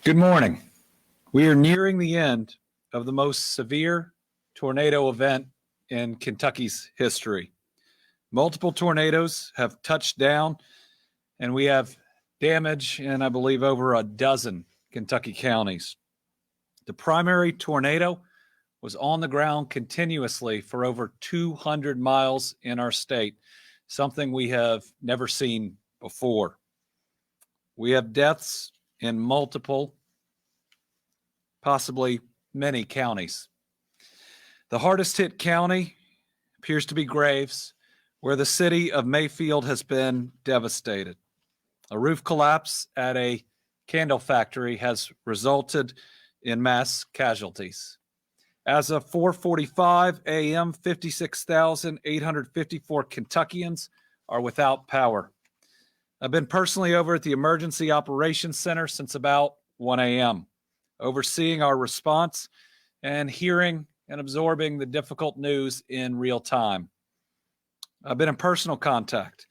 Good morning. We are nearing the end of the most severe tornado event in Kentucky's history. Multiple tornadoes have touched down, and we have damage in, I believe, over a dozen Kentucky counties. The primary tornado was on the ground continuously for over 200 miles in our state, something we have never seen before. We have deaths in multiple, possibly many counties. The hardest hit county appears to be Graves, where the city of Mayfield has been devastated. A roof collapse at a candle factory has resulted in mass casualties. As of 4:45 a.m., 56,854 Kentuckians are without power. I've been personally over at the Emergency Operations Center since about 1 a.m., overseeing our response and hearing and absorbing the difficult news in real time. I've been in personal contact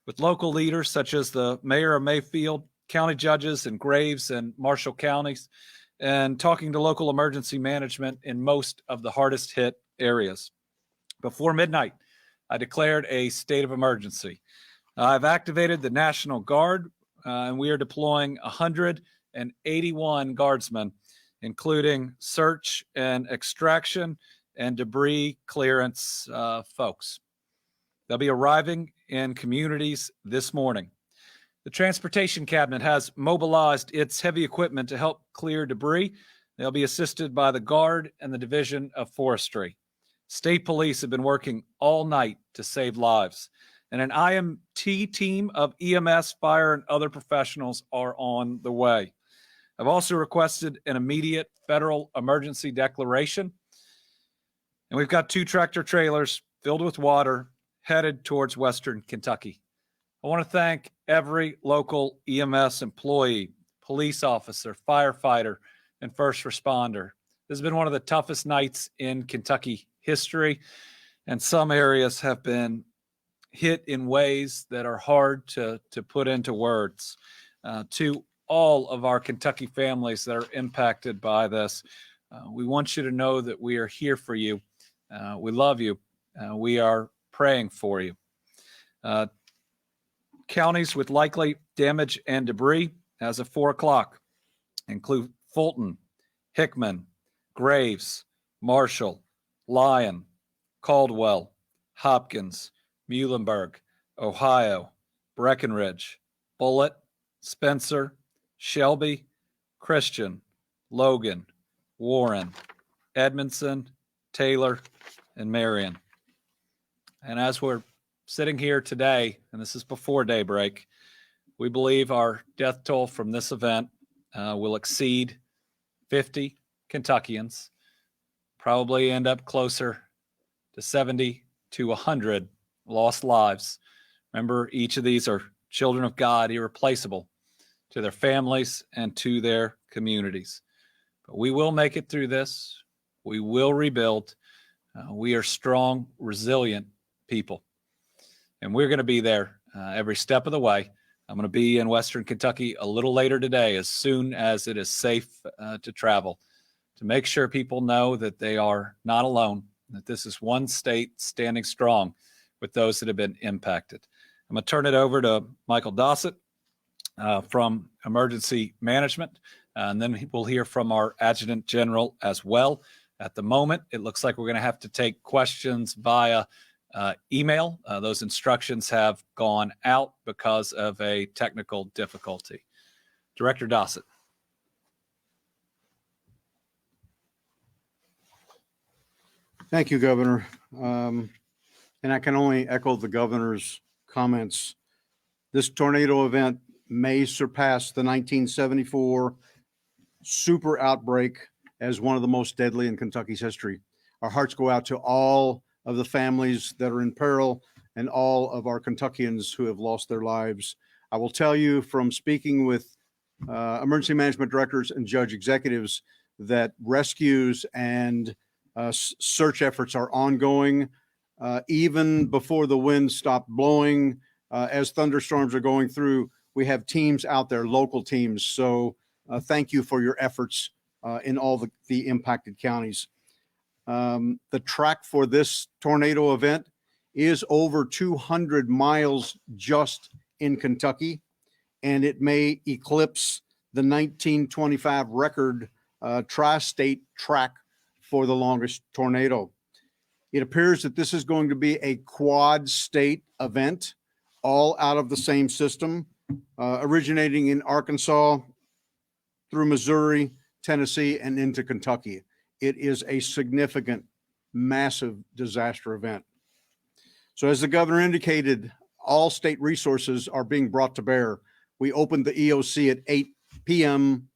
with local leaders such as the mayor of Mayfield, county judges in Graves and Marshall counties, and talking to local emergency management in most of the hardest hit areas. Before midnight, I declared a state of emergency. I've activated the National Guard, and we are deploying 181 guardsmen, including search and extraction and debris clearance folks. They'll be arriving in communities this morning. The Transportation Cabinet has mobilized its heavy equipment to help clear debris. They'll be assisted by the Guard and the Division of Forestry. State police have been working all night to save lives, and an IMT team of EMS, fire, and other professionals are on the way. I've also requested an immediate federal emergency declaration, and we've got 2 tractor trailers filled with water headed towards Western Kentucky. I want to thank every local EMS employee, police officer, firefighter, and first responder. This has been one of the toughest nights in Kentucky history, and some areas have been hit in ways that are hard to put into words. To all of our Kentucky families that are impacted by this, we want you to know that we are here for you. We love you. We are praying for you. Counties with likely damage and debris as of 4 o'clock include Fulton, Hickman, Graves, Marshall, Lyon, Caldwell, Hopkins, Muhlenberg, Ohio, Breckenridge, Bullitt, Spencer, Shelby, Christian, Logan, Warren, Edmondson, Taylor, and Marion. And as we're sitting here today, and this is before daybreak, we believe our death toll from this event will exceed 50 Kentuckians, probably end up closer to 70 to 100 lost lives. Remember, each of these are children of God, irreplaceable to their families and to their communities. But we will make it through this. We will rebuild. We are strong, resilient people. And we're going to be there every step of the way. I'm going to be in Western Kentucky a little later today, as soon as it is safe to travel, to make sure people know that they are not alone, that this is one state standing strong with those that have been impacted. I'm going to turn it over to Michael Dossett from Emergency Management, and then we'll hear from our Adjutant General as well. At the moment, it looks like we're going to have to take questions via email. Those instructions have gone out because of a technical difficulty. Director Dossett. Thank you, Governor. And I can only echo the governor's comments. This tornado event may surpass the 1974 super outbreak as one of the most deadly in Kentucky's history. Our hearts go out to all of the families that are in peril and all of our Kentuckians who have lost their lives. I will tell you from speaking with emergency management directors and judge executives that rescues and search efforts are ongoing, even before the wind stopped blowing. As thunderstorms are going through, we have teams out there, local teams. So thank you for your efforts in all the impacted counties. The track for this tornado event is over 200 miles just in Kentucky, and it may eclipse the 1925 record tri-state track for the longest tornado. It appears that this is going to be a quad state event, all out of the same system, originating in Arkansas through Missouri, Tennessee, and into Kentucky. It is a significant, massive disaster event. So as the governor indicated, all state resources are being brought to bear. We opened the EOC at 8 p.m.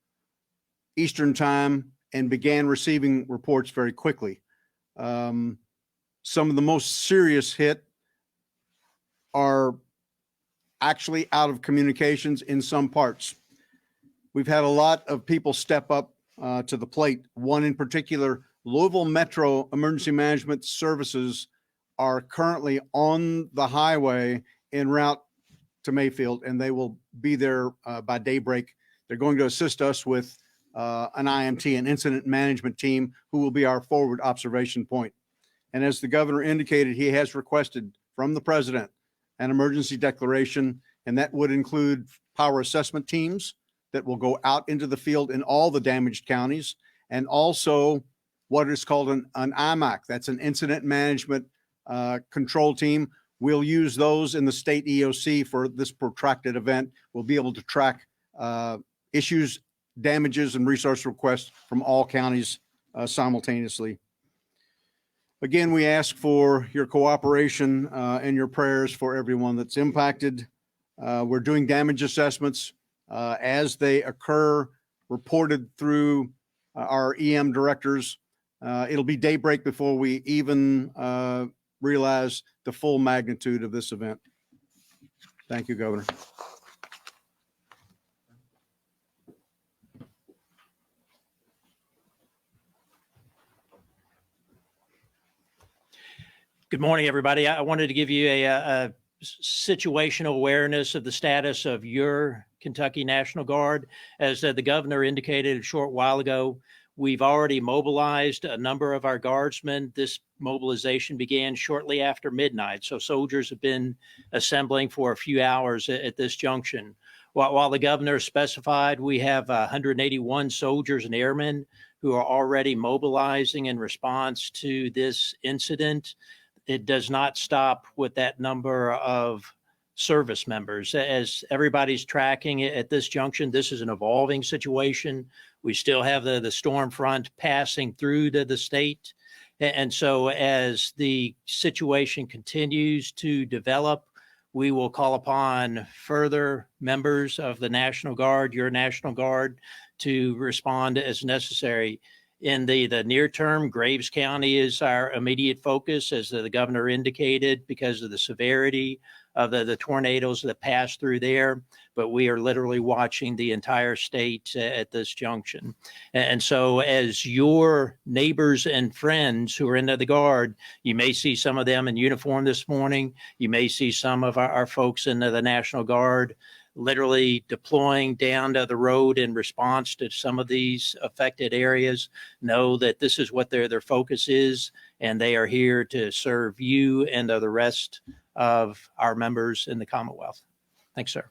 Eastern time and began receiving reports very quickly. Some of the most serious hit are actually out of communications in some parts. We've had a lot of people step up to the plate. One in particular, Louisville Metro Emergency Management Services are currently on the highway en route to Mayfield, and they will be there by daybreak. They're going to assist us with an IMT, an incident management team, who will be our forward observation point. And as the governor indicated, he has requested from the president an emergency declaration, and that would include power assessment teams that will go out into the field in all the damaged counties, and also what is called an IMAC. That's an incident management control team. We'll use those in the state EOC for this protracted event. We'll be able to track issues, damages, and resource requests from all counties simultaneously. Again, we ask for your cooperation and your prayers for everyone that's impacted. We're doing damage assessments as they occur, reported through our EM directors. It'll be daybreak before we even realize the full magnitude of this event. Thank you, Governor. Good morning, everybody. I wanted to give you a situational awareness of the status of your Kentucky National Guard. As the governor indicated a short while ago, we've already mobilized a number of our guardsmen. This mobilization began shortly after midnight, so soldiers have been assembling for a few hours at this junction. While the governor specified we have 181 soldiers and airmen who are already mobilizing in response to this incident, it does not stop with that number of service members. As everybody's tracking at this junction, this is an evolving situation. We still have the storm front passing through to the state. And so as the situation continues to develop, we will call upon further members of the National Guard, your National Guard, to respond as necessary. In the near term, Graves County is our immediate focus, as the governor indicated, because of the severity of the tornadoes that pass through there. But we are literally watching the entire state at this junction. And so as your neighbors and friends who are in the Guard, you may see some of them in uniform this morning. You may see some of our folks in the National Guard literally deploying down to the road in response to some of these affected areas. Know that this is what their focus is, and they are here to serve you and the rest of our members in the Commonwealth. Thanks, sir.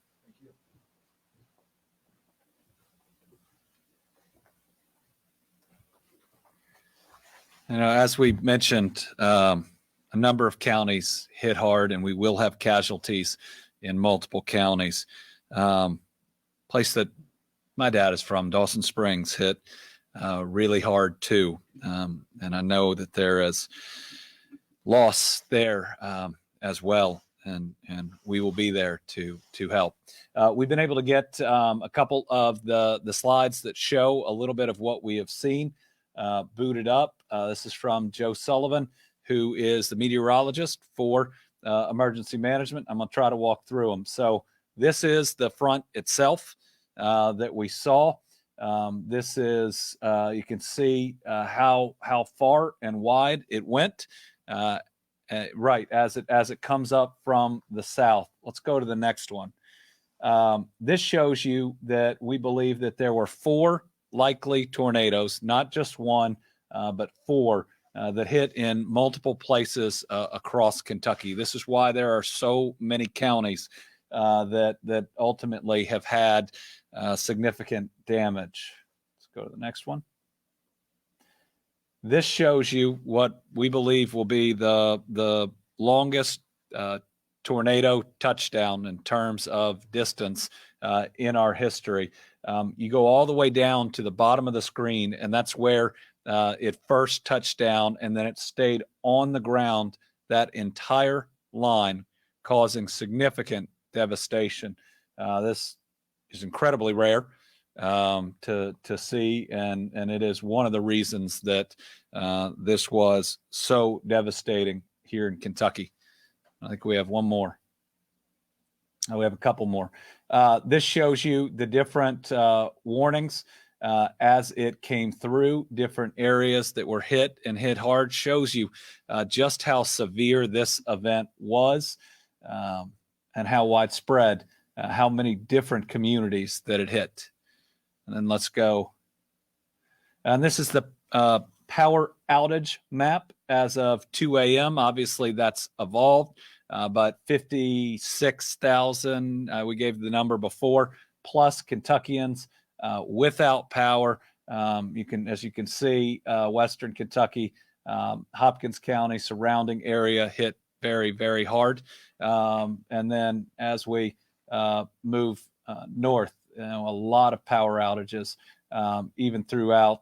You know, as we mentioned, a number of counties hit hard, and we will have casualties in multiple counties. Place that my dad is from, Dawson Springs, hit really hard too. And I know that there is loss there as well. And we will be there to help. We've been able to get a couple of the slides that show a little bit of what we have seen booted up. This is from Joe Sullivan, who is the meteorologist for emergency management. I'm going to try to walk through them. So this is the front itself that we saw. This is, you can see how far and wide it went, right as it comes up from the south. Let's go to the next one. This shows you that we believe that there were 4 likely tornadoes, not just one, but 4 that hit in multiple places across Kentucky. This is why there are so many counties that ultimately have had significant damage. Let's go to the next one. This shows you what we believe will be the longest tornado touchdown in terms of distance in our history. You go all the way down to the bottom of the screen, and that's where it first touched down, and then it stayed on the ground that entire line, causing significant devastation. This is incredibly rare to see, and it is one of the reasons that this was so devastating here in Kentucky. I think we have one more. We have a couple more. This shows you the different warnings as it came through different areas that were hit and hit hard. Shows you just how severe this event was and how widespread, how many different communities that it hit. And then let's go. And this is the power outage map as of 2 a.m. Obviously, that's evolved, but 56,000, we gave the number before, plus Kentuckians without power. You can, as you can see, Western Kentucky, Hopkins County, surrounding area hit very, very hard. And then as we move north, a lot of power outages, even throughout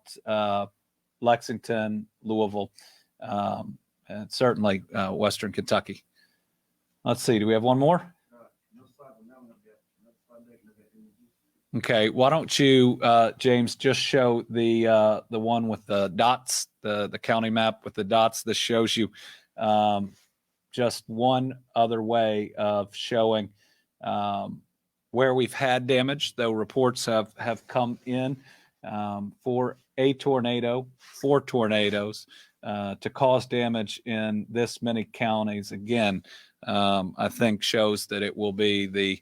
Lexington, Louisville, and certainly Western Kentucky. Let's see, do we have one more? Okay, why don't you, James, just show the one with the dots, the county map with the dots. This shows you just one other way of showing where we've had damage, though reports have come in for a tornado, 4 tornadoes to cause damage in this many counties. Again, I think shows that it will be the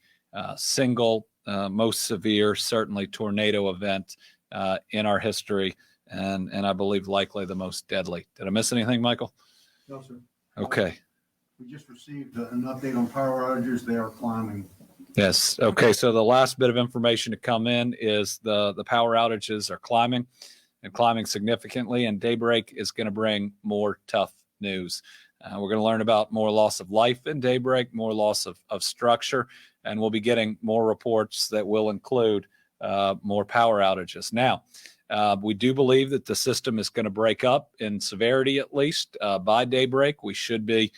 single most severe, certainly tornado event in our history, and I believe likely the most deadly. Did I miss anything, Michael? No, sir. Okay. We just received an update on power outages. They are climbing. Yes. Okay. So the last bit of information to come in is the power outages are climbing and climbing significantly, and daybreak is going to bring more tough news. We're going to learn about more loss of life in daybreak, more loss of structure, and we'll be getting more reports that will include more power outages. Now, we do believe that the system is going to break up in severity, at least by daybreak. We should be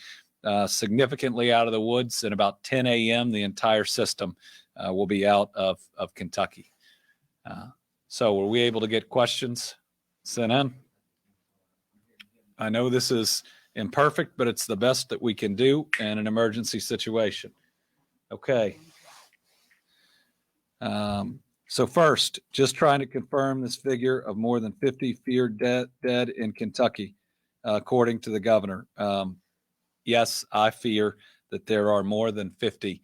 significantly out of the woods. In about 10 a.m., the entire system will be out of Kentucky. So were we able to get questions sent in? I know this is imperfect, but it's the best that we can do in an emergency situation. Okay. So first, just trying to confirm this figure of more than 50 feared dead in Kentucky, according to the governor. Yes, I fear that there are more than 50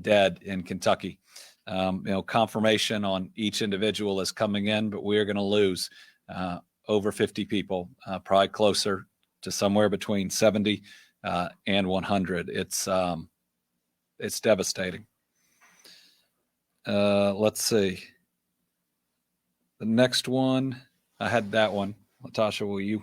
dead in Kentucky. Confirmation on each individual is coming in, but we are going to lose over 50 people, probably closer to somewhere between 70 and 100. It's devastating. Let's see. The next one, I had that one. Latasha, will you?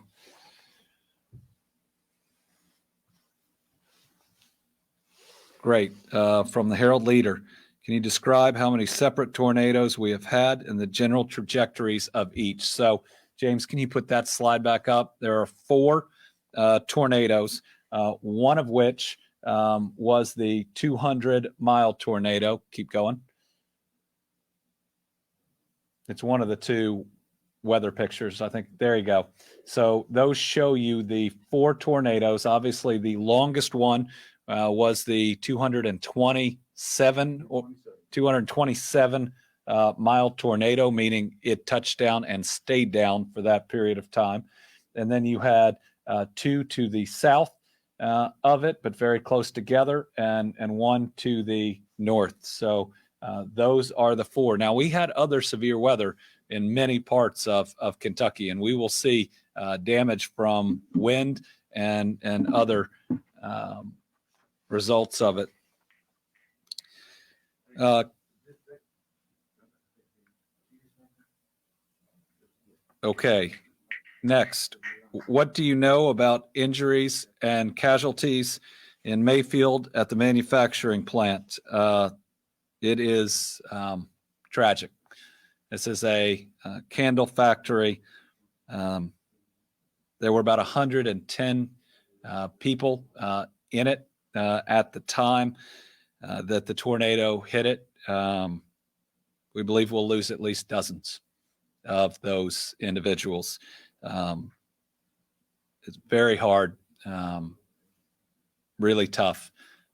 Great. From the Herald Leader, can you describe how many separate tornadoes we have had and the general trajectories of each? So, James, can you put that slide back up? There are 4 tornadoes, one of which was the 200-mile tornado. Keep going. It's one of the 2 weather pictures, I think. There you go. So those show you the 4 tornadoes. Obviously, the longest one was the 227 mile tornado, meaning it touched down and stayed down for that period of time. And then you had 2 to the south of it, but very close together, and 1 to the north. So Those are the four. Now, we had other severe weather in many parts of Kentucky, and we will see damage from wind and other results of it. Okay, next. What do you know about injuries and casualties in Mayfield at the manufacturing plant? It is tragic. This is a candle factory. There were about 110 people in it at the time that the tornado hit it. We believe we'll lose at least dozens of those individuals. It's very hard, really tough,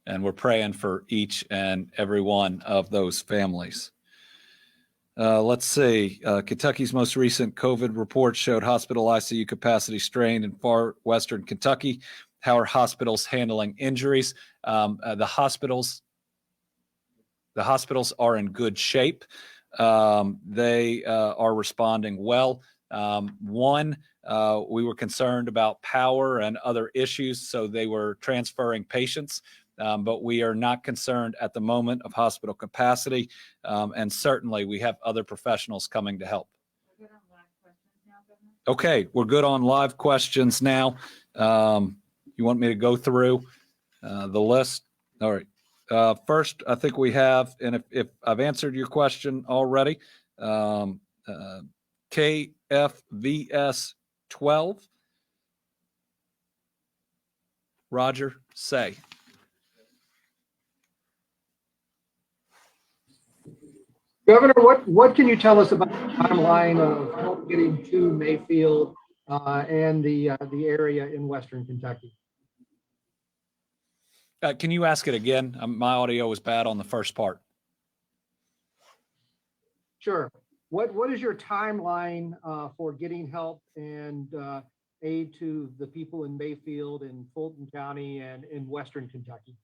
and we're praying for each and every one of those families. Let's see. Kentucky's most recent COVID report showed hospital ICU capacity strained in far western Kentucky. How are hospitals handling injuries? The hospitals are in good shape. They are responding well. We were concerned about power and other issues, so they were transferring patients. But we are not concerned at the moment of hospital capacity. And certainly we have other professionals coming to help. Okay, we're good on live questions now. You want me to go through the list? All right. First, I think we have, and if I've answered your question already, KFVS 12. Roger, say. Governor, what can you tell us about the timeline of help getting to Mayfield and the area in Western Kentucky? Can you ask it again? My audio was bad on the first part. Sure. What is your timeline for getting help and aid to the people in Mayfield and Fulton County and in Western Kentucky?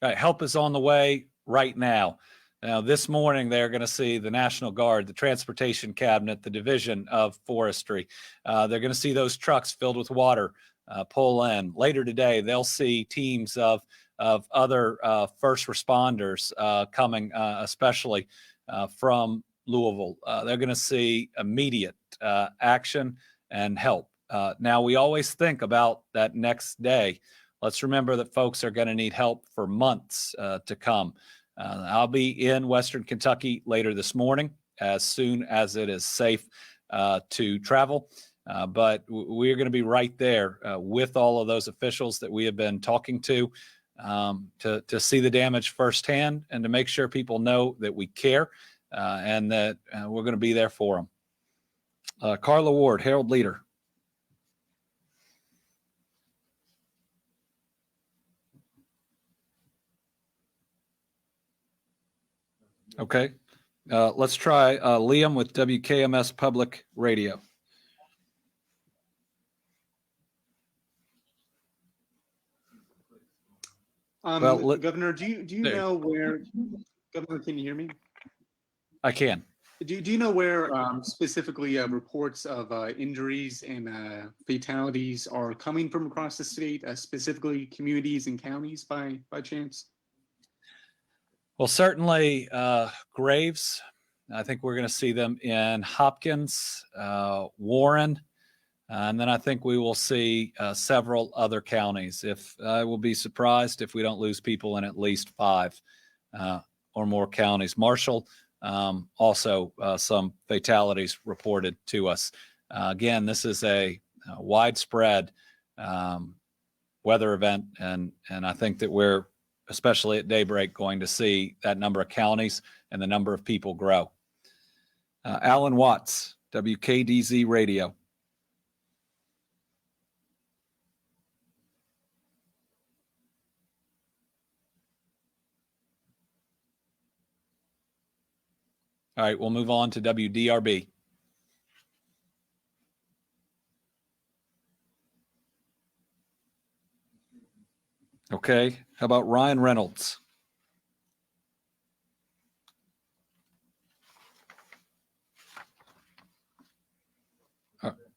All right, help is on the way right now. Now, this morning, they're going to see the National Guard, the Transportation Cabinet, the Division of Forestry. They're going to see those trucks filled with water pull in. Later today, they'll see teams of other first responders coming, especially from Louisville. They're going to see immediate action and help. Now, we always think about that next day. Let's remember that folks are going to need help for months to come. I'll be in Western Kentucky later this morning as soon as it is safe to travel. But we're going to be right there with all of those officials that we have been talking to see the damage firsthand and to make sure people know that we care and that we're going to be there for them. Carla Ward, Herald Leader. Okay. Let's try Liam with WKMS Public Radio. Governor, do you know where? Governor, can you hear me? I can. Do you know where specifically reports of injuries and fatalities are coming from across the state, specifically communities and counties by chance? Well, certainly graves. I think we're going to see them in Hopkins, Warren, and then I think we will see several other counties. I will be surprised if we don't lose people in at least 5 or more counties. Marshall, also some fatalities reported to us. Again, this is a widespread weather event, and I think that we're, especially at daybreak, going to see that number of counties and the number of people grow. Alan Watts, WKDZ Radio. All right, we'll move on to WDRB. Okay, how about Ryan Reynolds?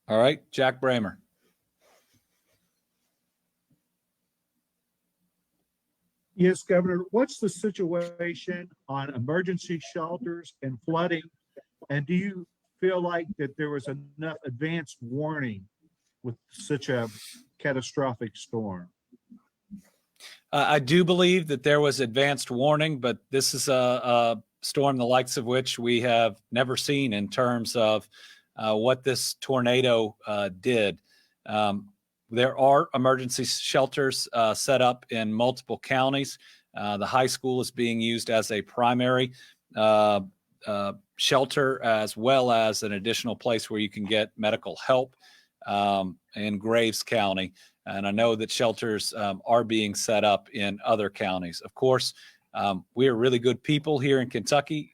All right, Jack Bramer. Yes, Governor, what's the situation on emergency shelters and flooding? And do you feel like that there was enough advanced warning with such a catastrophic storm? I do believe that there was advanced warning, but this is a storm the likes of which we have never seen in terms of what this tornado did. There are emergency shelters set up in multiple counties. The high school is being used as a primary shelter, as well as an additional place where you can get medical help in Graves County. And I know that shelters are being set up in other counties. Of course, we are really good people here in Kentucky.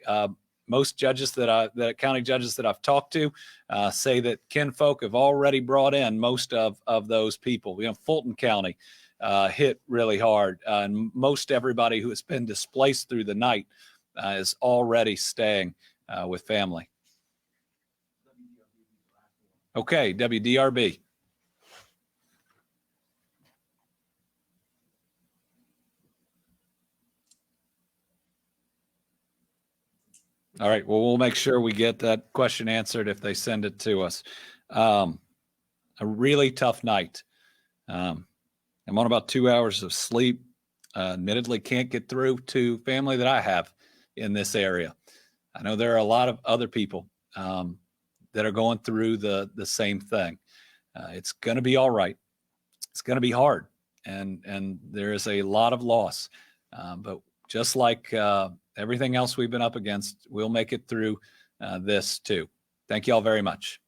Most judges the county judges that I've talked to say that kinfolk have already brought in most of those people. Fulton County hit really hard, and most everybody who has been displaced through the night is already staying with family. Okay, WDRB. All right. Well, we'll make sure we get that question answered if they send it to us. A really tough night. I'm on about 2 hours of sleep. Admittedly, can't get through to family that I have in this area. I know there are a lot of other people that are going through the same thing. It's going to be all right. It's going to be hard, and there is a lot of loss. But just like everything else we've been up against, we'll make it through this too. Thank you all very much.